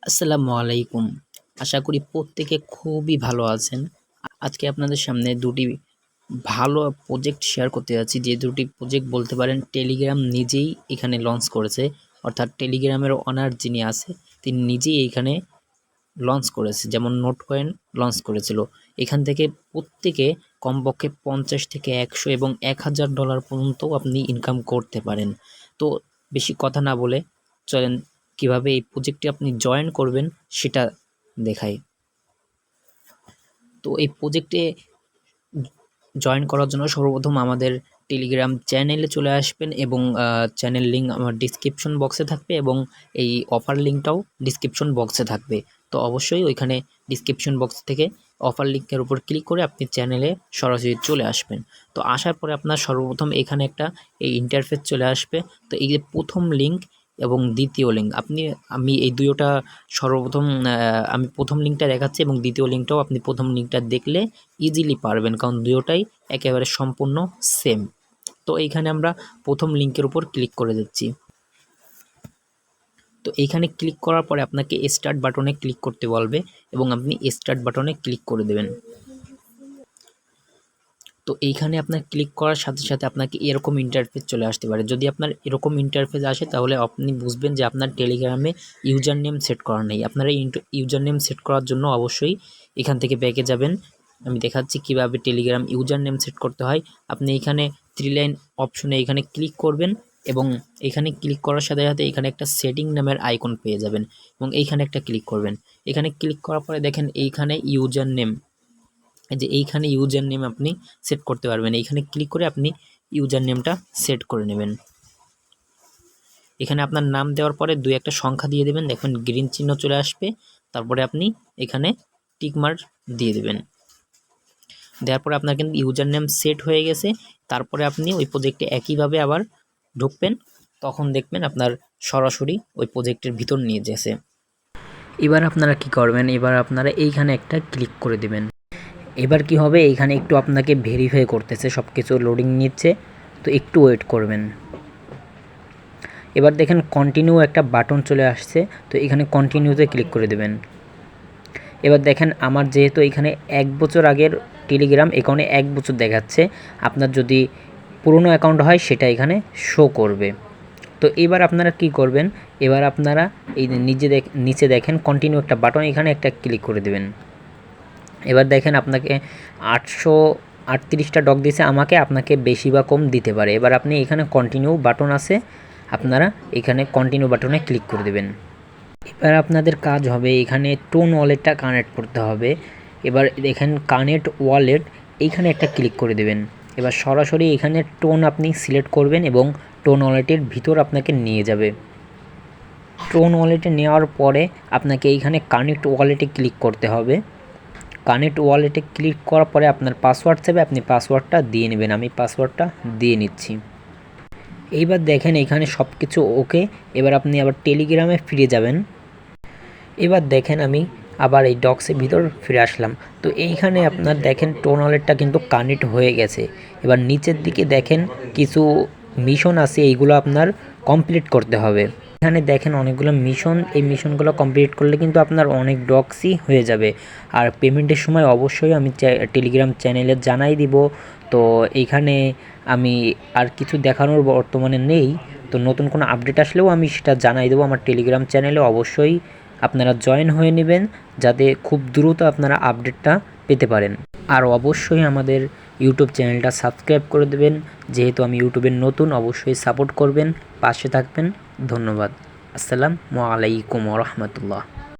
আসসালামু আলাইকুম। আশা করি প্রত্যেকে খুবই ভালো আছেন। আজকে আপনাদের সামনে ২ টি ভালো প্রজেক্ট শেয়ার করতে যাচ্ছি। যে ২ টি প্রজেক্ট বলতে পারেন টেলিগ্রাম নিজেই এখানে লঞ্চ করেছে। অর্থাৎ টেলিগ্রামের ওনার যিনি আছে তিনি নিজেই এইখানে লঞ্চ করেছে। যেমন নোটকয়েন লঞ্চ করেছিল। এখান থেকে প্রত্যেকে কমপক্ষে ৫০ থেকে ১০০ এবং $১,০০০ পর্যন্তও আপনি ইনকাম করতে পারেন। তো বেশি কথা না বলে চলেন কিভাবে এই প্রজেক্টে আপনি জয়েন করবেন সেটা দেখাই। তো এই প্রজেক্টে জয়েন করার জন্য সর্বপ্রথম আমাদের টেলিগ্রাম চ্যানেলে চলে আসবেন এবং চ্যানেল লিঙ্ক আমার ডিসক্রিপশন বক্সে থাকবে এবং এই অফার লিঙ্কটাও ডিসক্রিপশন বক্সে থাকবে। তো অবশ্যই ওইখানে ডিসক্রিপশন বক্স থেকে অফার লিঙ্কের উপর ক্লিক করে আপনি চ্যানেলে সরাসরি চলে আসবেন। তো আসার পরে আপনার সর্বপ্রথম এখানে একটা এই ইন্টারফেস চলে আসবে। তো এই যে প্রথম লিঙ্ক এবং দ্বিতীয় লিঙ্ক আমি এই দুটোটা সর্বপ্রথম আমি প্রথম লিঙ্কটা দেখাচ্ছি এবং দ্বিতীয় লিঙ্কটাও আপনি প্রথম লিঙ্কটা দেখলে ইজিলি পারবেন, কারণ দুটোটাই একেবারে সম্পূর্ণ সেম। তো এইখানে আমরা প্রথম লিঙ্কের উপর ক্লিক করে দিচ্ছি। তো এইখানে ক্লিক করার পরে আপনাকে স্টার্ট বাটনে ক্লিক করতে বলবে এবং আপনি স্টার্ট বাটনে ক্লিক করে দেবেন। তো এইখানে আপনার ক্লিক করার সাথে সাথে আপনাকে এরকম ইন্টারফেস চলে আসতে পারে। যদি আপনার এরকম ইন্টারফেস আসে তাহলে আপনি বুঝবেন যে আপনার টেলিগ্রামে ইউজার নেম সেট করা নেই। আপনারা ইউজার নেম সেট করার জন্য অবশ্যই এখান থেকে ব্যাকে যাবেন। আমি দেখাচ্ছি কিভাবে টেলিগ্রাম ইউজার নেম সেট করতে হয়। আপনি এখানে 3 লাইন অপশনে এখানে ক্লিক করবেন এবং এখানে ক্লিক করার সাথে সাথে এখানে একটা সেটিং নামের আইকন পেয়ে যাবেন এবং এইখানে একটা ক্লিক করবেন। এখানে ক্লিক করার পরে দেখেন এইখানে ইউজার নেম, যে এইখানে ইউজার নেম আপনি সেট করতে পারবেন। এইখানে ক্লিক করে আপনি ইউজার নেমটা সেট করে নেবেন। এখানে আপনার নাম দেওয়ার পরে 2-একটা সংখ্যা দিয়ে দেবেন, দেখবেন গ্রিন চিহ্ন চলে আসবে। তারপরে আপনি এখানে টিক মার্ক দিয়ে দেবেন। দেওয়ার পরে আপনার কিন্তু ইউজার নেম সেট হয়ে গেছে। তারপরে আপনি ওই প্রজেক্টে একইভাবে আবার ঢুকবেন, তখন দেখবেন আপনার সরাসরি ওই প্রজেক্টের ভিতর নিয়ে যাচ্ছে। এবার আপনারা কি করবেন, এবার আপনারা এইখানে একটা ক্লিক করে দেবেন। এবার কি হবে, এইখানে একটু আপনাকে ভেরিফাই করতেছে, সব কিছু লোডিং নিচ্ছে, তো একটু ওয়েট করবেন। এবার দেখেন কন্টিনিউ একটা বাটন চলে আসছে, তো এখানে কন্টিনিউতে ক্লিক করে দেবেন। এবার দেখেন আমার যেহেতু এখানে 1 বছর আগের টেলিগ্রাম অ্যাকাউন্টে 1 বছর দেখাচ্ছে, আপনার যদি পুরনো অ্যাকাউন্ট হয় সেটা এখানে শো করবে। তো এবার আপনারা কি করবেন, এবার আপনারা এই নিচে দেখেন কন্টিনিউ একটা বাটন, এখানে একটা ক্লিক করে দেবেন। এবার দেখেন আপনাকে 838টা ডক দিয়েছে আমাকে, আপনাকে বেশি বা কম দিতে পারে। এবার আপনি এখানে কন্টিনিউ বাটন আছে, আপনারা এখানে কন্টিনিউ বাটনে ক্লিক করে দেবেন। এবার আপনাদের কাজ হবে এখানে টোন ওয়ালেটটা কানেক্ট করতে হবে। এবার দেখেন কানেক্ট ওয়ালেট, এইখানে একটা ক্লিক করে দেবেন। এবার সরাসরি এখানে টোন আপনি সিলেক্ট করবেন এবং টোন ওয়ালেটের ভিতর আপনাকে নিয়ে যাবে। টোন ওয়ালেটে নেওয়ার পরে আপনাকে এইখানে কানেক্ট ওয়ালেটে ক্লিক করতে হবে। কানেক্ট ওয়ালেটে ক্লিক করার পরে আপনার পাসওয়ার্ড চাইবে, আপনি পাসওয়ার্ডটা দিয়ে নেবেন। আমি পাসওয়ার্ডটা দিয়ে নিচ্ছি। এইবার দেখেন এখানে সব কিছু ওকে। এবার আপনি আবার টেলিগ্রামে ফিরে যাবেন। এবার দেখেন আমি আবার এই ডক্সের ভিতর ফিরে আসলাম। তো এইখানে আপনার দেখেন টোন ওয়ালেটটা কিন্তু কানেক্ট হয়ে গেছে। এবার নিচের দিকে দেখেন কিছু মিশন আছে, এইগুলো আপনার কমপ্লিট করতে হবে। এখানে দেখেন অনেকগুলো মিশন, এই মিশনগুলো কমপ্লিট করলে কিন্তু আপনার অনেক ডক্সই হয়ে যাবে। আর পেমেন্টের সময় অবশ্যই আমি টেলিগ্রাম চ্যানেলে জানাই দিব। তো এইখানে আমি আর কিছু দেখানোর বর্তমানে নেই, তো নতুন কোনো আপডেট আসলেও আমি সেটা জানাই দেবো আমার টেলিগ্রাম চ্যানেলে। অবশ্যই আপনারা জয়েন হয়ে নেবেন যাতে খুব দ্রুত আপনারা আপডেটটা পেতে পারেন। আর অবশ্যই আমাদের ইউটিউব চ্যানেলটা সাবস্ক্রাইব করে দেবেন, যেহেতু আমি ইউটিউবের নতুন। অবশ্যই সাপোর্ট করবেন, পাশে থাকবেন। ধন্যবাদ। আসসালামু আলাইকুম ওয়া রাহমাতুল্লাহ।